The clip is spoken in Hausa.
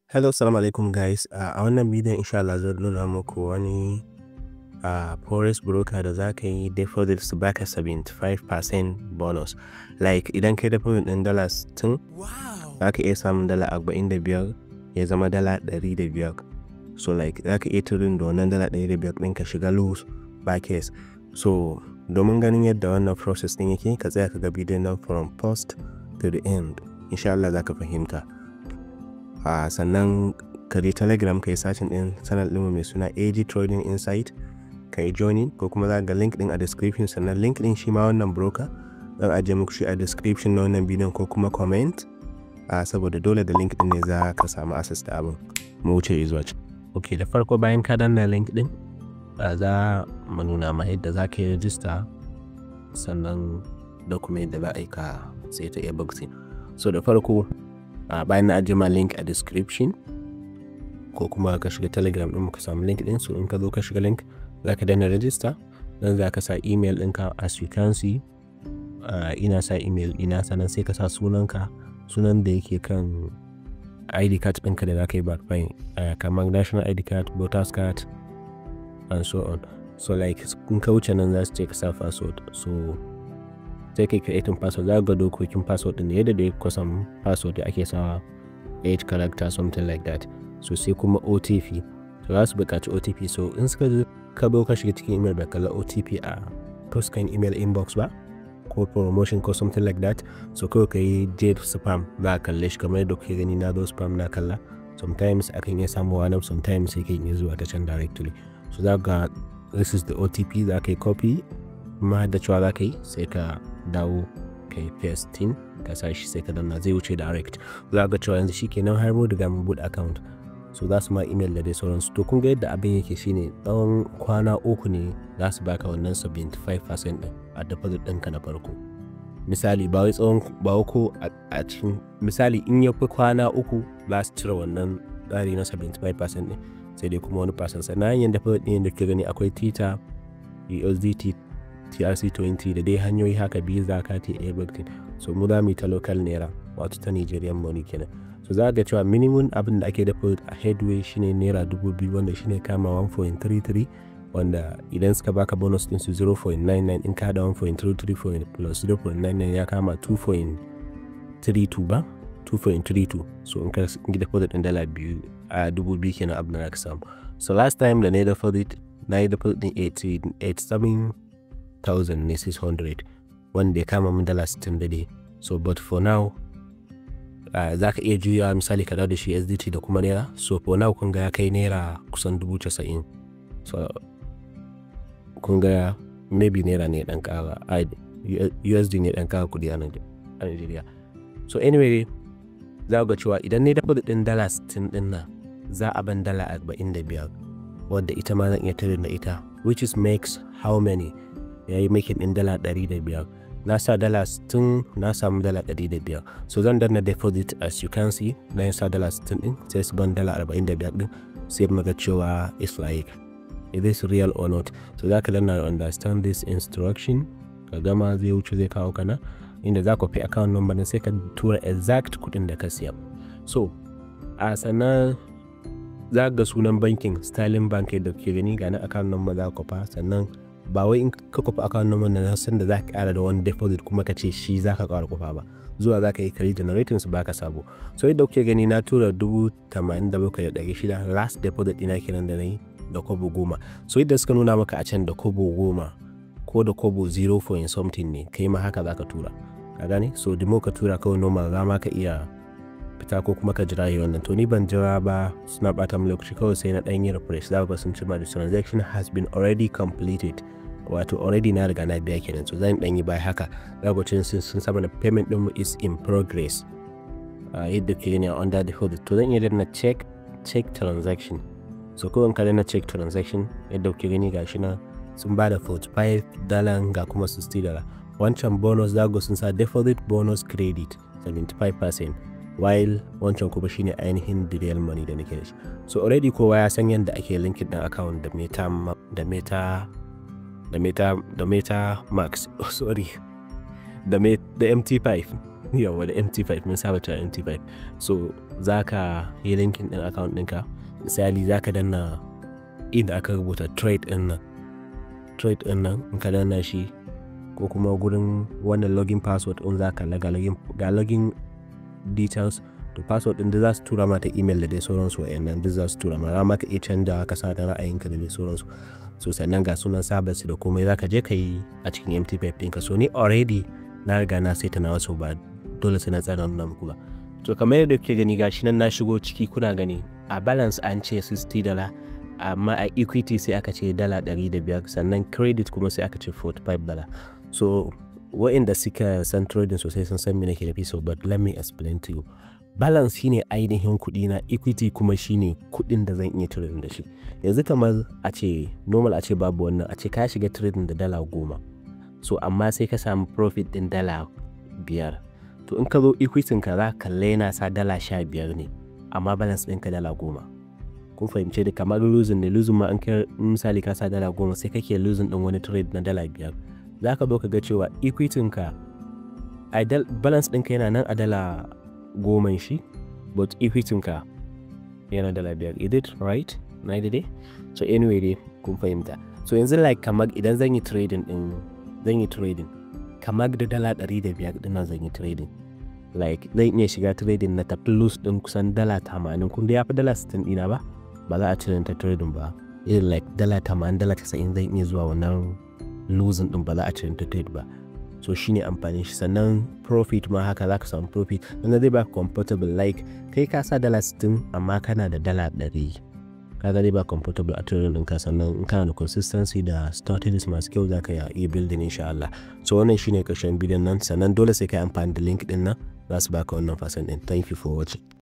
Hello, assalamu alaikum guys. A wannan bidiyon insha Allah zan nuna muku wani Forex Broker da za ka yi deposit su baka 75% bonus. Like idan kai deposit ɗin dala 60, za ka iya samun dala 45 ya zama dala 105. So like za ka iya turin da wannan dala 105 ɗin ka shiga loose ba case. So domin ganin yadda wannan process ɗin yake, ka tsaya ka ga bidiyon nan from first to the end. Insha Allah za ka fahimta. Sannan ka je Telegram ka yi sacin ɗin channel ɗinmu mai suna AG Trading Insight, ka yi joining, ko kuma za ga link ɗin a description. Sannan link ɗin shi ma wannan broker zan ajiye muku shi a description na wannan bidiyon ko kuma comment, saboda dole da link ɗin ne za ka samu access da abin. Mu wuce zuwa can. Ok, da farko bayan ka danna link ɗin za mu nuna ma yadda za ka yi register, sannan da kuma yadda za a yi ka sai ta iya boxing. So da farko bayan na ajiye ma link a description, ko kuma ka shiga Telegram ɗin ka samu link ɗin. So in ka zo ka shiga link za ka danna register, dan za ka sa email ɗinka. As you can see, ina sa email ina, sannan sai ka sa sunanka, sunan da yake kan ID card ɗinka da za ka yi verify, kamar national ID card, voters card and so on. So like in ka wuce nan za su ce ka sa password. So sai kai creating password. za ga dokokin password din yadda da kusan password da ake sawa 8 character something like that. So sai kuma OTP, so za su buƙaci OTP. So in suka ka zo ka shiga cikin email ba kalla OTP a fuskan email inbox ba, ko promotion ko something like that. So kawai ka yi j spam, za ka kalle shi kamar yadda kuke gani na zo spam na kalla. Sometimes akan iya samu wani, sometimes sai kan iya zuwa ta can directly. So za ga this is the OTP, za ka yi copy, kuma da cewa za ka yi sai ka dawo ka yi pasting, ka sa shi sai ka danna, zai wuce direct. Za ga cewa yanzu shikenan har mu riga mun buɗe account. So za su ma email da dai sauransu. To kun ga yadda abin yake shine tsawon kwana 3 ne za su baka wannan 75% din a deposit ɗinka na farko. Misali ba wai tsawon ba ko a cikin misali in ya fi kwana 3 za su cire wannan tsari na 75% din, sai dai kuma wani percent. Sannan hanyar deposit ɗin da ke gani akwai Tether, USDT, TRC20 da dai hanyoyi haka biyu za ka ta everything. So mu za mu yi ta local naira, wato ta Nigerian money kenan. So za ga cewa minimum abin da ake deposit a headway shine naira 2000, wanda shine kama 1.33, wanda idan suka baka bonus din su 0.99, in ka da 1.33 plus 0.99 ya kama 2.32 ba, 2.32. So in ka yi deposit din dala 2000 kenan abin da ka samu. So last time da na yi deposit din 87,600, wanda ya kama min dala 60 da dai. So but for now za ka iya juya misali ka dawo da shi SDT da kuma naira. So for now kun ga ya kai naira kusan 90,000. So kun ga maybe naira ne dan kara, USD ne dan kara kudi a Nigeria. So anyway, za ga cewa idan ne deposit din dala 60 din nan, za a ban dala 45, wadda ita ma zan iya tare da ita, which is makes how many? Yayi making din dala 105. Na sa dala 60, na samu dala 105. So zan danna deposit. As you can see, na sa dala 60 din, sai su ban dala 45 din, sai mu ga cewa it's like, is this real or not? So za ka danna understand this instruction, ka gama zai wuce zai kawo kana inda za ka fi account number din, sai ka tura exact kudin da ka siya. So a sannan za ga sunan bankin Sterling Bank da ke gani, ga na account number za ka fa. Sannan ba wai in ka kofa account number na san da za ka kara da wani deposit kuma ka ce shi za ka kara kofa ba, zuwa za ka yi kari generating su baka sabo. So yadda kuke gani na tura 87,600 last deposit ina kenan da nayi da kobo 10. So yadda suka nuna maka a can da kobo 10 ko da kobo 0 point something ne, kai ma haka za ka tura, ka gane. So dimo ka tura kawai normal, za ma ka iya fita ko kuma ka jira yi wannan. To ni ban jira ba, suna bata min lokaci, kawai sai na dan yi refresh. Za ka sun ce ma the transaction has been already completed, wato already na riga na biya kenan. So zan dan yi bai haka, za ka cin sun saba na payment din mu is in progress, yadda ke gani under the hood. To zan iya danna check transaction. So kawai ka danna check transaction, yadda ke gani gashi na sun bada $45 ga kuma $60. Wancan bonus za ga sun sa deposit bonus credit 75%, while wancan kuma shine ainihin the real money da nake da shi. So already kowa ya san yadda ake linkin din account da Meta Max, sorry, da MT5. yawa da MT5 mun saba ta MT5. So zaka yi linkin din account ɗinka. Misali zaka danna inda aka rubuta trade din nan in ka danna shi, ko kuma gurin wannan login password din zaka ga login details to password din da za su tura mata email da dai sauransu. Wayannan duk za su tura ma ka iya canja ka sa da ra'ayinka da dai sauransu. So sannan ga sunan sabas da komai zaka je ka yi a cikin MT5 ɗinka. So ni already na riga na saita na wasu, ba dole sai na tsara nan muku ba. To kamar yadda kuke gani gashi nan na shigo ciki, kuna gani a balance an ce $60, amma a equity sai aka ce $105, sannan credit kuma sai aka ce $45. So wa'inda suka san trading sosai sun san me nake nufi. So but let me explain to you. Balance shine ainihin kuɗi na, equity kuma shine kuɗin da zan iya trading da shi. Yanzu kamar a ce normal a ce babu wannan, a ce ka shiga trading da $10, so amma sai ka samu profit din $5, to in ka zo equity ka za ka kalle sa $15 ne, amma balance ɗinka $10. Kun fahimce da kamar losing ne. Losing ma an kai misali ka sa $10 sai kake losing din wani trade na $5, za ka zo ka ga cewa equity ka balance ɗinka yana nan a $10 shi, but equity ka yana $5. Is it right? Na daidai? So anyway dai kun fahimta. So yanzu like kamar idan zan yi trading kamar da $105 din nan zan yi trading, like zan iya shiga trading na tafi lose din kusan $80, kun da ya fi $60 dina ba za a cire ta trading ba. Irin like $80, $90 zan iya zuwa wannan losing din, ba za a cire ta trade ba. So shine amfanin shi. Sannan profit ma haka za ka samu profit wanda zai ba comfortable, like kai ka sa $60 amma kana da $100, kaga zai ba comfortable a trading ɗinka. Sannan in kana da consistency da strategies masu kyau za ka iya building insha Allah. So wannan shine ƙarshen bidiyon nan. Sannan dole sai ka yi amfani da link ɗin nan, za su baka wannan fasan ɗin. Thank you for watching.